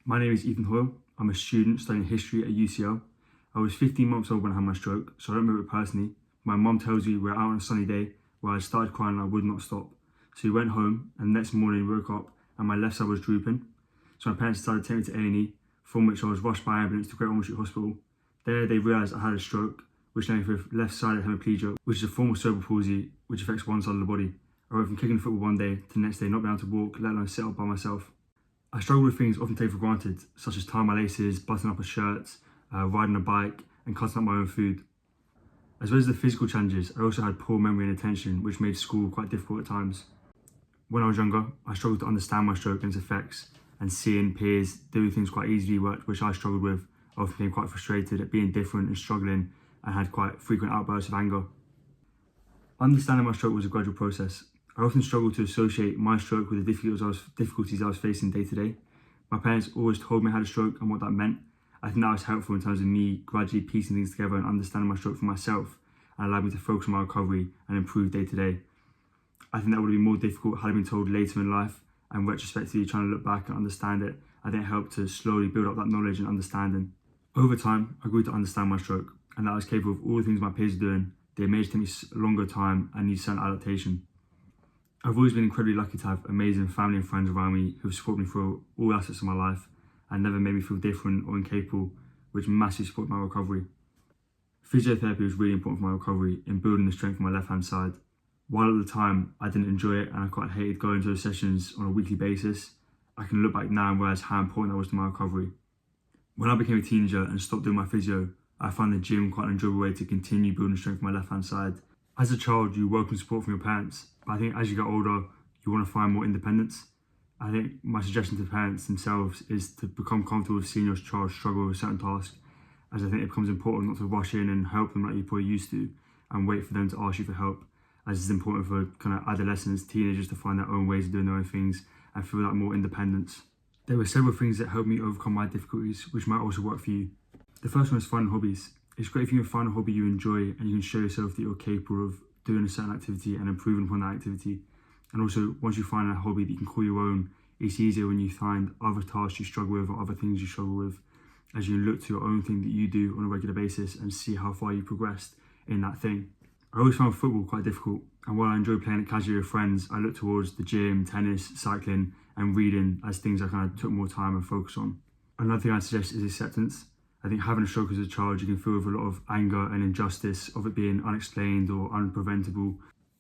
My name is Ethan Hoyle. I'm a student studying history at UCL. I was 15 months old when I had my stroke, so I don't remember it personally. My mum tells me we're out on a sunny day where I started crying and I would not stop. So we went home and the next morning woke up and my left side was drooping. So my parents decided to take me to A&E, from which I was rushed by ambulance to Great Ormond Street Hospital. There they realised I had a stroke, which left me with left-sided hemiplegia, which is a form of cerebral palsy which affects one side of the body. I went from kicking the football one day to the next day not being able to walk, let alone sit up by myself. I struggle with things often taken for granted, such as tying my laces, buttoning up a shirt, riding a bike, and cutting up my own food. As well as the physical challenges, I also had poor memory and attention, which made school quite difficult at times. When I was younger, I struggled to understand my stroke and its effects, and seeing peers doing things quite easily, which I struggled with. I often became quite frustrated at being different and struggling, and had quite frequent outbursts of anger. Understanding my stroke was a gradual process. I often struggled to associate my stroke with the difficulties I was facing day to day. My parents always told me I had a stroke and what that meant. I think that was helpful in terms of me gradually piecing things together and understanding my stroke for myself, and allowed me to focus on my recovery and improve day to day. I think that would have been more difficult had I been told later in life, and retrospectively trying to look back and understand it. I think it helped to slowly build up that knowledge and understanding. Over time, I grew to understand my stroke, and that I was capable of all the things my peers are doing. They may take me a longer time and need certain adaptation. I've always been incredibly lucky to have amazing family and friends around me who have supported me through all aspects of my life and never made me feel different or incapable, which massively supported my recovery. Physiotherapy was really important for my recovery in building the strength of my left-hand side. While at the time I didn't enjoy it and I quite hated going to those sessions on a weekly basis, I can look back now and realize how important that was to my recovery. When I became a teenager and stopped doing my physio, I found the gym quite an enjoyable way to continue building the strength of my left-hand side. As a child, you welcome support from your parents, but I think as you get older, you want to find more independence. I think my suggestion to parents themselves is to become comfortable with seeing your child struggle with a certain task, as I think it becomes important not to rush in and help them like you probably used to, and wait for them to ask you for help, as it's important for kind of adolescents, teenagers to find their own ways of doing their own things and feel that more independence. There were several things that helped me overcome my difficulties, which might also work for you. The first one is finding hobbies. It's great if you can find a hobby you enjoy and you can show yourself that you're capable of doing a certain activity and improving upon that activity. And also, once you find a hobby that you can call your own, it's easier when you find other tasks you struggle with or other things you struggle with, as you look to your own thing that you do on a regular basis and see how far you progressed in that thing. I always found football quite difficult, and while I enjoy playing it casually with friends, I look towards the gym, tennis, cycling, and reading as things I kind of took more time and focus on. Another thing I'd suggest is acceptance. I think having a stroke as a child, you can feel with a lot of anger and injustice of it being unexplained or unpreventable.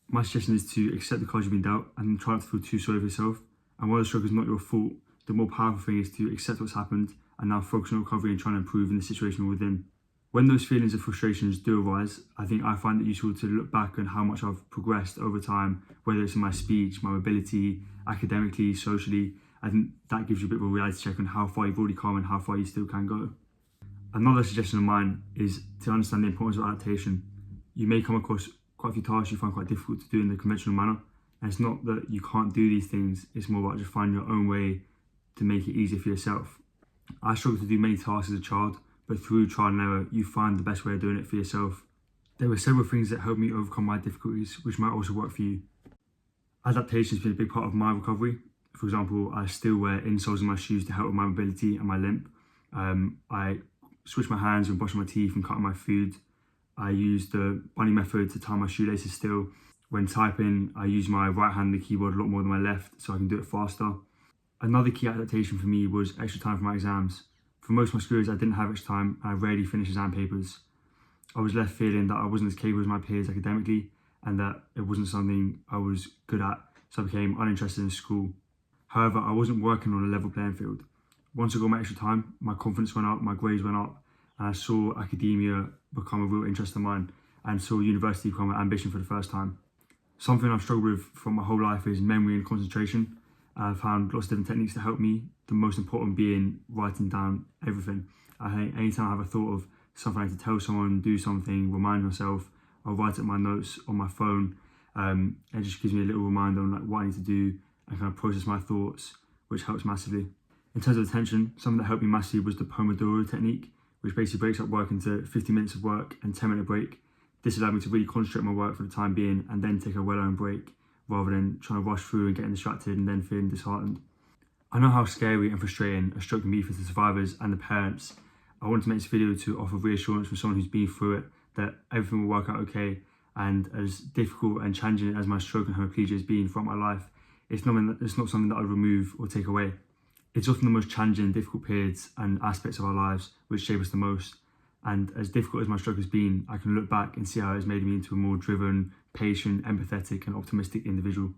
My suggestion is to accept the cards you've been dealt and try not to feel too sorry for yourself. And while the stroke is not your fault, the more powerful thing is to accept what's happened and now focus on recovery and trying to improve in the situation you're within. When those feelings of frustrations do arise, I think I find it useful to look back on how much I've progressed over time, whether it's in my speech, my mobility, academically, socially. I think that gives you a bit of a reality check on how far you've already come and how far you still can go. Another suggestion of mine is to understand the importance of adaptation. You may come across quite a few tasks you find quite difficult to do in the conventional manner, and it's not that you can't do these things, it's more about just finding your own way to make it easier for yourself. I struggled to do many tasks as a child, but through trial and error, you find the best way of doing it for yourself. There were several things that helped me overcome my difficulties, which might also work for you. Adaptation has been a big part of my recovery. For example, I still wear insoles in my shoes to help with my mobility and my limp. I switch my hands when brushing my teeth and cutting my food. I use the bunny method to tie my shoelaces still. When typing, I use my right hand on the keyboard a lot more than my left so I can do it faster. Another key adaptation for me was extra time for my exams. For most of my school years, I didn't have extra time and I rarely finished exam papers. I was left feeling that I wasn't as capable as my peers academically and that it wasn't something I was good at, so I became uninterested in school. However, I wasn't working on a level playing field. Once I got my extra time, my confidence went up, my grades went up, and I saw academia become a real interest of mine and saw university become an ambition for the first time. Something I've struggled with for my whole life is memory and concentration. I've found lots of different techniques to help me, the most important being writing down everything. I think anytime I have a thought of something I need to tell someone, do something, remind myself, I'll write up my notes on my phone. It just gives me a little reminder on like what I need to do and kind of process my thoughts, which helps massively. In terms of attention, something that helped me massively was the Pomodoro technique, which basically breaks up work into 50 minutes of work and 10-minute break. This allowed me to really concentrate on my work for the time being and then take a well-earned break, rather than trying to rush through and getting distracted and then feeling disheartened. I know how scary and frustrating a stroke can be for the survivors and the parents. I wanted to make this video to offer reassurance from someone who's been through it, that everything will work out okay. And as difficult and challenging as my stroke and hemiplegia has been throughout my life, it's not something that I remove or take away. It's often the most challenging and difficult periods and aspects of our lives which shape us the most. And as difficult as my stroke has been, I can look back and see how it has made me into a more driven, patient, empathetic and optimistic individual.